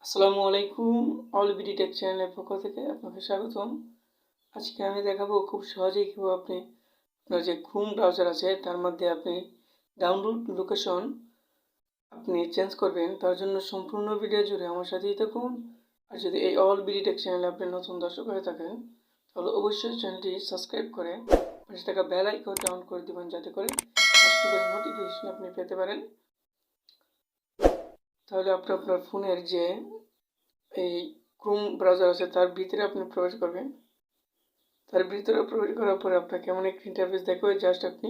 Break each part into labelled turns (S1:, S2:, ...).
S1: আসসালামু আলাইকুম। All BD take চ্যানেলের পক্ষ থেকে আপনাকে স্বাগতম। আজকে আমি দেখাবো খুব সহজেই কীভাবে আপনি আপনার যে ক্রোম ব্রাউজার আছে তার মধ্যে আপনি ডাউনলোড লোকেশন আপনি চেঞ্জ করবেন। তার জন্য সম্পূর্ণ ভিডিও জুড়ে আমার সাথেই থাকুন। আর যদি এই অল বিডি টেক চ্যানেলে আপনি নতুন দর্শক হয়ে থাকেন তাহলে অবশ্যই চ্যানেলটি সাবস্ক্রাইব করে পাশে থাকা বেল আইকনটা অন করে দেবেন, যাতে করে ফার্স্ট নোটিফিকেশন আপনি পেতে পারেন। তাহলে আপনি আপনার ফোনের যে এই ক্রোম ব্রাউজার আছে তার ভিতরে আপনি প্রবেশ করবেন। তার ভিতরে প্রবেশ করার পরে আপনাকে এমন একটি ইন্টারফেস দেখাবে। জাস্ট আপনি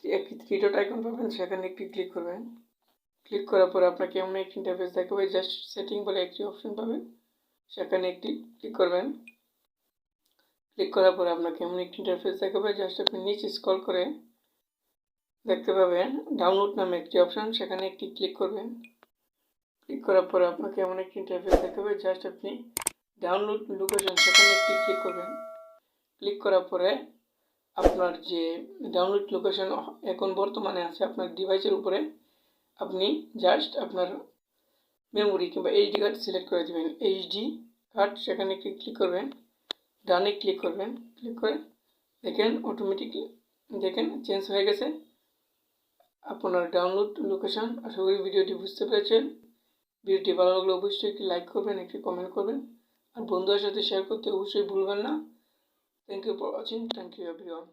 S1: একটি থ্রি ডট আইকন পাবেন, সেখানে একটি ক্লিক করবেন। ক্লিক করার পরে আপনাকে এমন একটি ইন্টারফেস দেখাবে। জাস্ট সেটিং বলে একটি অপশন পাবেন, সেখানে একটি ক্লিক করবেন। ক্লিক করার পরে আপনাকে এমন একটি ইন্টারফেস দেখাবে। জাস্ট আপনি নিচে স্ক্রল করে দেখতে পাবেন ডাউনলোড নামে একটি অপশন, সেখানে একটি ক্লিক করবেন। ক্লিক করার পরে আপনাকে এমন একটি ইন্টারফেস দেখাবে। জাস্ট আপনি ডাউনলোড লোকেশন সেখানে একটি ক্লিক করবেন। ক্লিক করার পরে আপনার যে ডাউনলোড লোকেশন এখন বর্তমানে আছে আপনার ডিভাইসের উপরে, আপনি জাস্ট আপনার মেমোরি কিংবা এইচডি কার্ড সিলেক্ট করে দেবেন। এইচডি কার্ড সেখানে একটি ক্লিক করবেন, ডানে ক্লিক করবেন। ক্লিক করে দেখেন অটোমেটিকলি দেখেন চেঞ্জ হয়ে গেছে আপনার ডাউনলোড লোকেশন। আশা করি ভিডিওটি বুঝতে পেরেছেন। ভিডিওটি ভালো লাগলে অবশ্যই একটি লাইক করবেন, একটি কমেন্ট করবেন, আর বন্ধুদের সাথে শেয়ার করতে অবশ্যই ভুলবেন না। Thank you for watching. Thank you everyone.